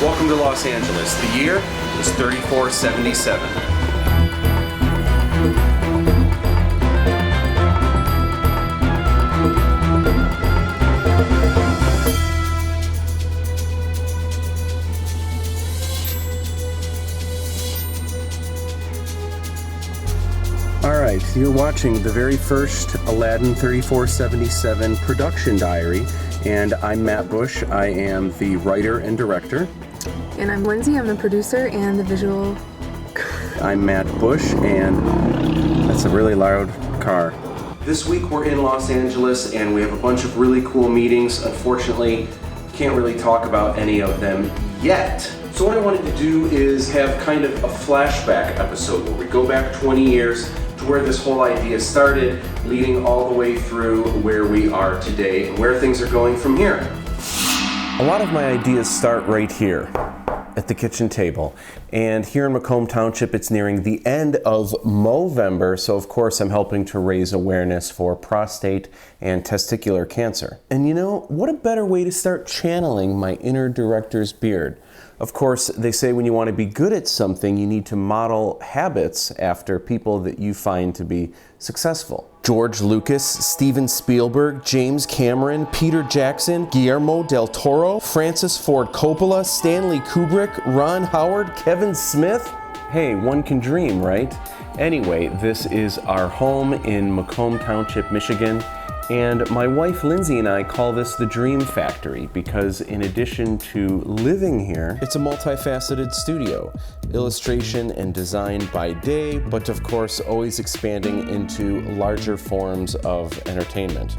Welcome to Los Angeles. The year is 3477. Alright, you're watching the very first Aladdin 3477 production diary, and I'm Matt Busch. I am the writer and director. And I'm Lindsay. I'm the producer and the visual. I'm Matt Busch, and that's a really loud car. This week we're in Los Angeles, and we have a bunch of really cool meetings. Unfortunately, can't really talk about any of them yet. So what I wanted to do is have kind of a flashback episode where we go back 20 years to where this whole idea started, leading all the way through where we are today and where things are going from here. A lot of my ideas start right here at the kitchen table. And here in Macomb Township, it's nearing the end of Movember, so of course I'm helping to raise awareness for prostate and testicular cancer. And you know, what a better way to start channeling my inner director's beard. Of course, they say when you want to be good at something, you need to model habits after people that you find to be successful. George Lucas, Steven Spielberg, James Cameron, Peter Jackson, Guillermo del Toro, Francis Ford Coppola, Stanley Kubrick, Ron Howard, Kevin Smith. Hey, one can dream, right? Anyway, this is our home in Macomb Township, Michigan. And my wife Lindsay and I call this the Dream Factory because in addition to living here, it's a multifaceted studio. Illustration and design by day, but of course always expanding into larger forms of entertainment.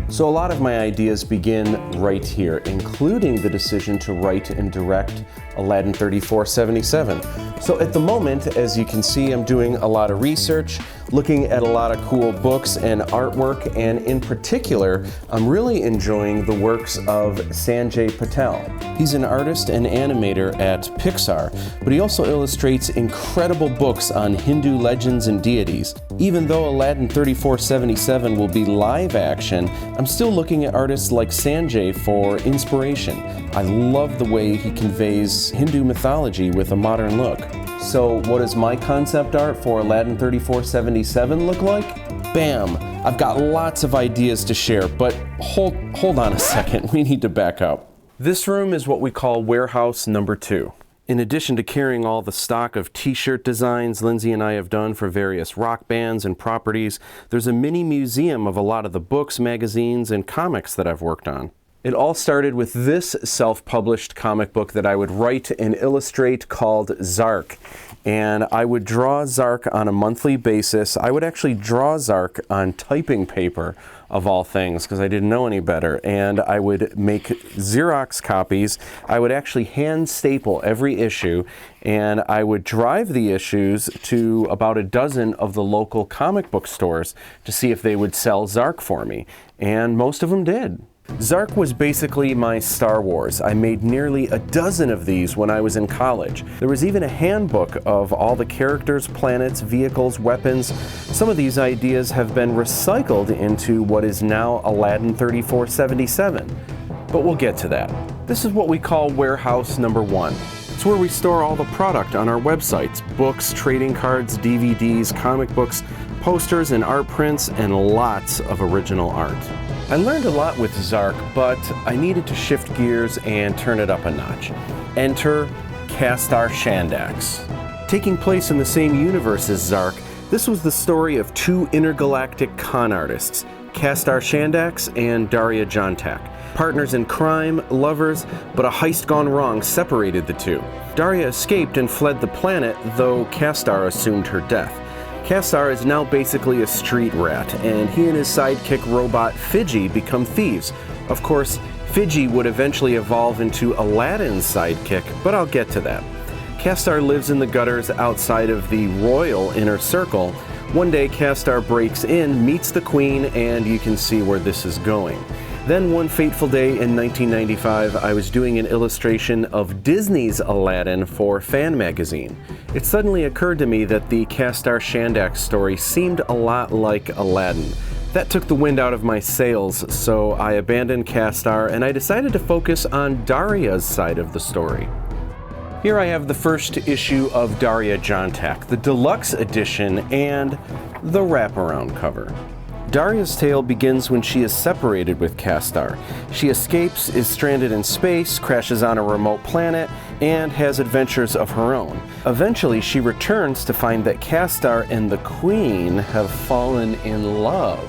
So a lot of my ideas begin right here, including the decision to write and direct Aladdin 3477. So at the moment, as you can see, I'm doing a lot of research, looking at a lot of cool books and artwork, and in particular, I'm really enjoying the works of Sanjay Patel. He's an artist and animator at Pixar, but he also illustrates incredible books on Hindu legends and deities. Even though Aladdin 3477 will be live action, I'm still looking at artists like Sanjay for inspiration. I love the way he conveys Hindu mythology with a modern look. So what does my concept art for Aladdin 3477 look like? Bam! I've got lots of ideas to share, but hold on a second, we need to back up. This room is what we call warehouse number 2. In addition to carrying all the stock of t-shirt designs Lindsay and I have done for various rock bands and properties, there's a mini museum of a lot of the books, magazines, and comics that I've worked on. It all started with this self-published comic book that I would write and illustrate called Zark. And I would draw Zark on a monthly basis. I would actually draw Zark on typing paper, of all things, because I didn't know any better. And I would make Xerox copies. I would actually hand staple every issue, and I would drive the issues to about a dozen of the local comic book stores to see if they would sell Zark for me. And most of them did. Zark was basically my Star Wars. I made nearly a dozen of these when I was in college. There was even a handbook of all the characters, planets, vehicles, weapons. Some of these ideas have been recycled into what is now Aladdin 3477. But we'll get to that. This is what we call warehouse number 1. It's where we store all the product on our websites: books, trading cards, DVDs, comic books, posters, and art prints, and lots of original art. I learned a lot with Zark, but I needed to shift gears and turn it up a notch. Enter Castar Shandax. Taking place in the same universe as Zark, this was the story of two intergalactic con artists, Castar Shandax and Daria Jontak. Partners in crime, lovers, but a heist gone wrong separated the two. Daria escaped and fled the planet, though Castar assumed her death. Castar is now basically a street rat, and he and his sidekick robot Fidgy become thieves. Of course, Fidgy would eventually evolve into Aladdin's sidekick, but I'll get to that. Castar lives in the gutters outside of the royal inner circle. One day, Castar breaks in, meets the queen, and you can see where this is going. Then one fateful day in 1995, I was doing an illustration of Disney's Aladdin for Fan Magazine. It suddenly occurred to me that the Castar Shandax story seemed a lot like Aladdin. That took the wind out of my sails, so I abandoned Castar and I decided to focus on Daria's side of the story. Here I have the first issue of Daria Jontak, the deluxe edition, and the wraparound cover. Daria's tale begins when she is separated with Castar. She escapes, is stranded in space, crashes on a remote planet, and has adventures of her own. Eventually, she returns to find that Castar and the Queen have fallen in love.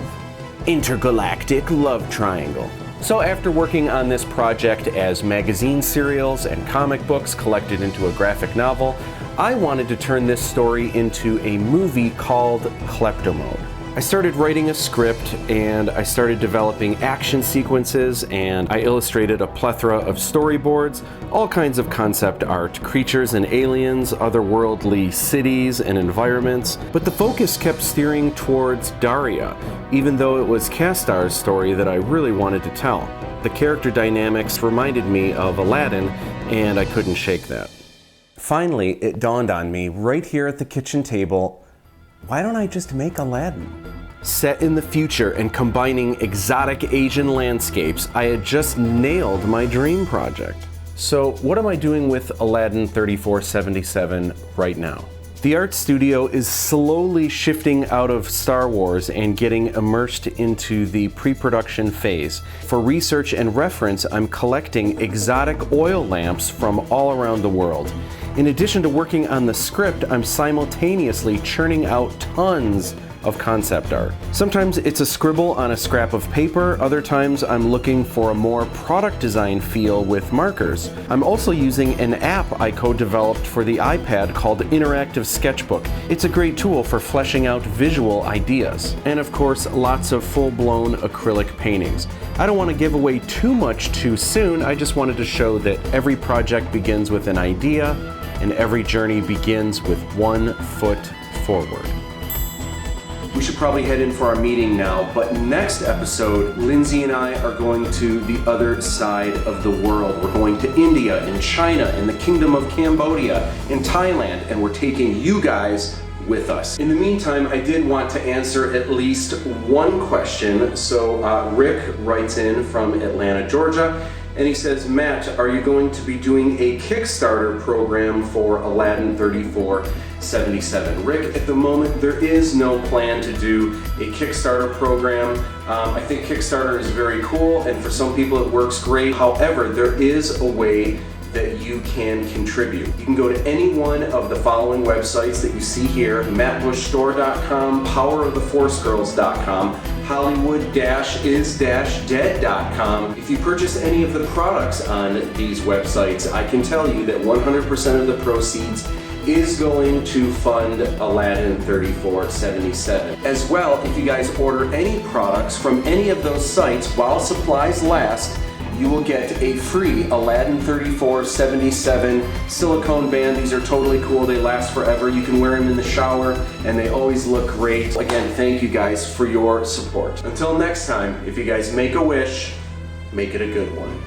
Intergalactic love triangle. So after working on this project as magazine serials and comic books collected into a graphic novel, I wanted to turn this story into a movie called Kleptomode. I started writing a script and I started developing action sequences, and I illustrated a plethora of storyboards, all kinds of concept art, creatures and aliens, otherworldly cities and environments, but the focus kept steering towards Daria, even though it was Castar's story that I really wanted to tell. The character dynamics reminded me of Aladdin, and I couldn't shake that. Finally, it dawned on me right here at the kitchen table, why don't I just make Aladdin? Set in the future and combining exotic Asian landscapes, I had just nailed my dream project. So what am I doing with Aladdin 3477 right now? The art studio is slowly shifting out of Star Wars and getting immersed into the pre-production phase. For research and reference, I'm collecting exotic oil lamps from all around the world. In addition to working on the script, I'm simultaneously churning out tons of concept art. Sometimes it's a scribble on a scrap of paper, other times I'm looking for a more product design feel with markers. I'm also using an app I co-developed for the iPad called Interactive Sketchbook. It's a great tool for fleshing out visual ideas. And of course, lots of full-blown acrylic paintings. I don't want to give away too much too soon, I just wanted to show that every project begins with an idea, and every journey begins with 1 foot forward. We should probably head in for our meeting now, but next episode, Lindsay and I are going to the other side of the world. We're going to India and China and the Kingdom of Cambodia and Thailand, and we're taking you guys with us. In the meantime, I did want to answer at least one question. So Rick writes in from Atlanta, Georgia, and he says, Matt, are you going to be doing a Kickstarter program for Aladdin 3477? Rick, at the moment, there is no plan to do a Kickstarter program. I think Kickstarter is very cool, and for some people it works great. However, there is a way that you can contribute. You can go to any one of the following websites that you see here: mattbuschstore.com, poweroftheforcegirls.com, hollywood-is-dead.com. If you purchase any of the products on these websites, I can tell you that 100% of the proceeds is going to fund Aladdin 3477. As well, if you guys order any products from any of those sites while supplies last, you will get a free Aladdin 3477 silicone band. These are totally cool. They last forever. You can wear them in the shower and they always look great. Again, thank you guys for your support. Until next time, if you guys make a wish, make it a good one.